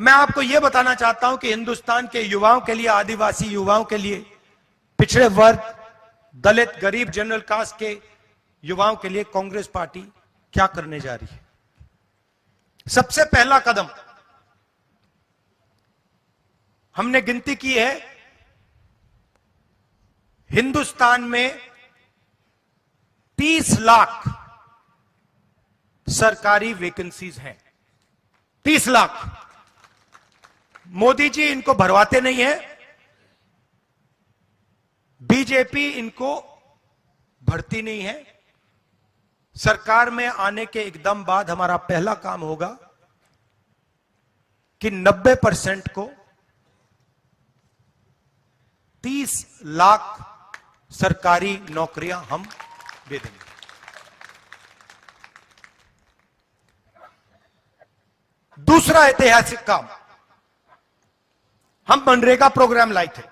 मैं आपको यह बताना चाहता हूं कि हिंदुस्तान के युवाओं के लिए, आदिवासी युवाओं के लिए, पिछड़े वर्ग, दलित, गरीब, जनरल कास्ट के युवाओं के लिए कांग्रेस पार्टी क्या करने जा रही है। सबसे पहला कदम हमने गिनती की है, हिंदुस्तान में 30 लाख सरकारी वैकेंसीज हैं। 30 लाख। मोदी जी इनको भरवाते नहीं है, बीजेपी इनको भरती नहीं है। सरकार में आने के एकदम बाद हमारा पहला काम होगा कि 90% को 30 लाख सरकारी नौकरियां हम दे देंगे। दूसरा ऐतिहासिक काम, हम मनरेगा प्रोग्राम लाए थे,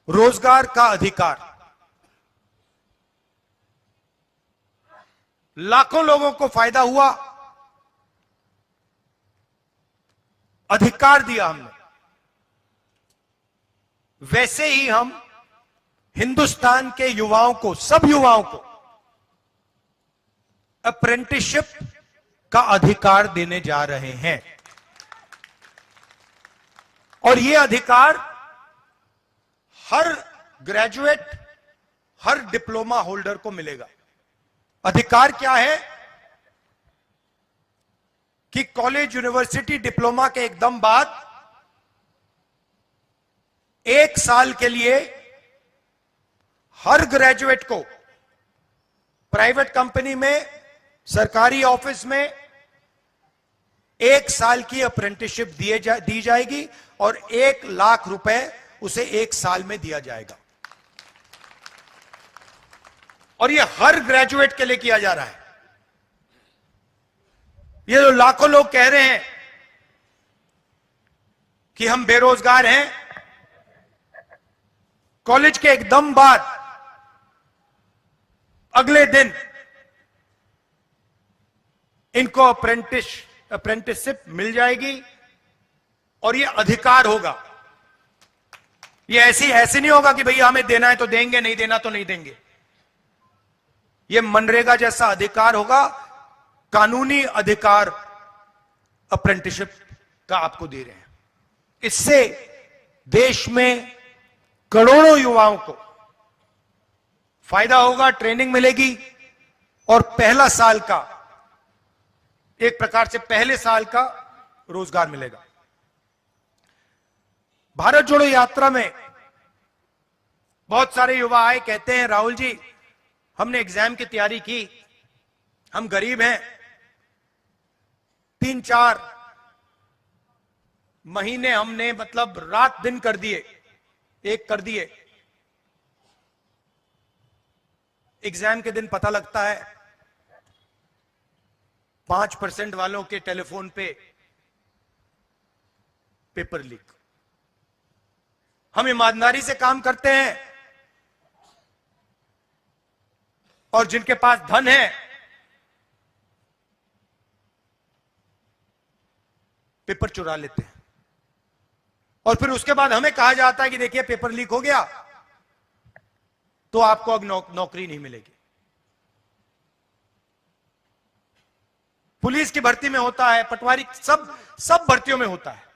रोजगार का अधिकार। लाखों लोगों को फायदा हुआ, अधिकार दिया हमने। वैसे ही हम हिंदुस्तान के युवाओं को, सब युवाओं को अप्रेंटिसशिप का अधिकार देने जा रहे हैं। और यह अधिकार हर ग्रेजुएट, हर डिप्लोमा होल्डर को मिलेगा। अधिकार क्या है कि कॉलेज, यूनिवर्सिटी, डिप्लोमा के एकदम बाद 1 साल के लिए हर ग्रेजुएट को प्राइवेट कंपनी में, सरकारी ऑफिस में 1 साल की अप्रेंटिसशिप दी जाएगी और 1 लाख रुपए उसे 1 साल में दिया जाएगा। और यह हर ग्रेजुएट के लिए किया जा रहा है। ये जो लाखों लोग कह रहे हैं कि हम बेरोजगार हैं, कॉलेज के एकदम बाद अगले दिन इनको अप्रेंटिसशिप मिल जाएगी और यह अधिकार होगा। यह ऐसे नहीं होगा कि भैया हमें देना है तो देंगे, नहीं देना तो नहीं देंगे। यह मनरेगा जैसा अधिकार होगा, कानूनी अधिकार अप्रेंटिसशिप का आपको दे रहे हैं। इससे देश में करोड़ों युवाओं को फायदा होगा, ट्रेनिंग मिलेगी और पहला साल का, एक प्रकार से पहले साल का रोजगार मिलेगा। भारत जोड़ो यात्रा में बहुत सारे युवा आए, कहते हैं राहुल जी हमने एग्जाम की तैयारी की, हम गरीब हैं, 3-4 महीने हमने मतलब रात दिन कर दिए, एक कर दिए। एग्जाम के दिन पता लगता है 5% वालों के टेलीफोन पे पेपर लीक। हम ईमानदारी से काम करते हैं और जिनके पास धन है पेपर चुरा लेते हैं और फिर उसके बाद हमें कहा जाता है कि देखिए पेपर लीक हो गया तो आपको अब नौकरी नहीं मिलेगी। पुलिस की भर्ती में होता है, पटवारी, सब भर्तियों में होता है।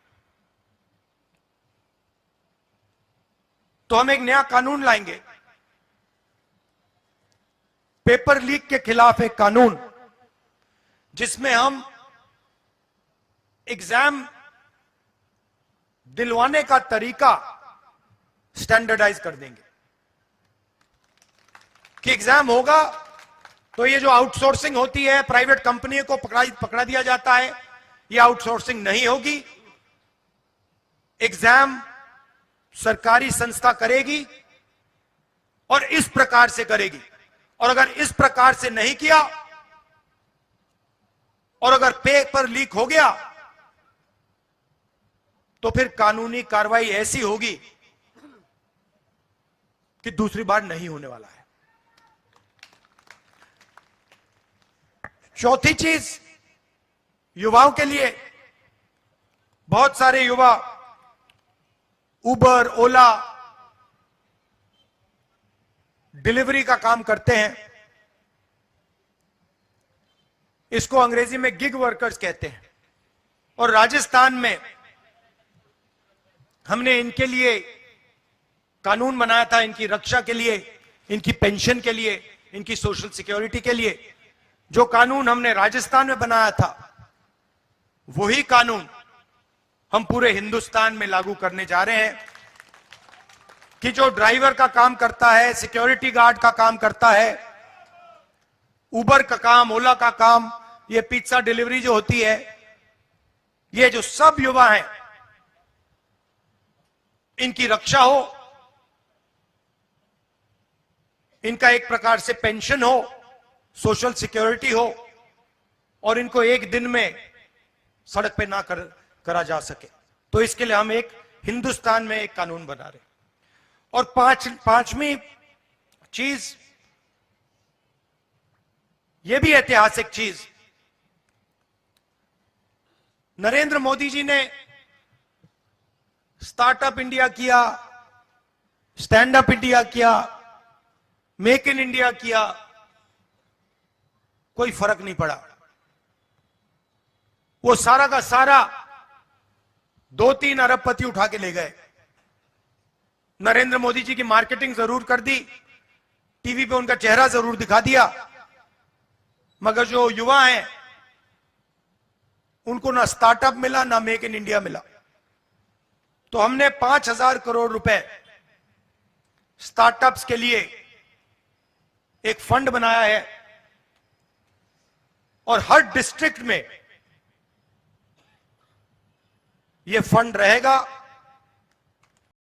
तो हम एक नया कानून लाएंगे, पेपर लीक के खिलाफ एक कानून, जिसमें हम एग्जाम दिलवाने का तरीका स्टैंडर्डाइज कर देंगे कि एग्जाम होगा तो ये जो आउटसोर्सिंग होती है, प्राइवेट कंपनी को पकड़ा दिया जाता है, ये आउटसोर्सिंग नहीं होगी। एग्जाम सरकारी संस्था करेगी और इस प्रकार से करेगी। और अगर इस प्रकार से नहीं किया और अगर पेपर लीक हो गया तो फिर कानूनी कार्रवाई ऐसी होगी कि दूसरी बार नहीं होने वाला है। चौथी चीज युवाओं के लिए बहुत सारे युवा उबर, ओला, डिलीवरी का काम करते हैं। इसको अंग्रेजी में गिग वर्कर्स कहते हैं। और राजस्थान में हमने इनके लिए कानून बनाया था, इनकी रक्षा के लिए, इनकी पेंशन के लिए, इनकी सोशल सिक्योरिटी के लिए। जो कानून हमने राजस्थान में बनाया था, वही कानून हम पूरे हिंदुस्तान में लागू करने जा रहे हैं कि जो ड्राइवर का काम करता है, सिक्योरिटी गार्ड का काम करता है, उबर का काम, ओला का काम, ये पिज्जा डिलीवरी जो होती है, ये जो सब युवा हैं, इनकी रक्षा हो, इनका एक प्रकार से पेंशन हो, सोशल सिक्योरिटी हो, और इनको एक दिन में सड़क पे ना करा जा सके। तो इसके लिए हम एक हिंदुस्तान में एक कानून बना रहे हैं। और पांचवी चीज, यह भी ऐतिहासिक चीज, नरेंद्र मोदी जी ने स्टार्टअप इंडिया किया, स्टैंड अप इंडिया किया, मेक इन इंडिया किया, कोई फर्क नहीं पड़ा। वो सारा का सारा 2-3 अरबपति उठा के ले गए। नरेंद्र मोदी जी की मार्केटिंग जरूर कर दी, टीवी पे उनका चेहरा जरूर दिखा दिया, मगर जो युवा हैं उनको ना स्टार्टअप मिला, ना मेक इन इंडिया मिला। तो हमने 5,000 करोड़ रुपए स्टार्टअप्स के लिए एक फंड बनाया है, और हर डिस्ट्रिक्ट में यह फंड रहेगा।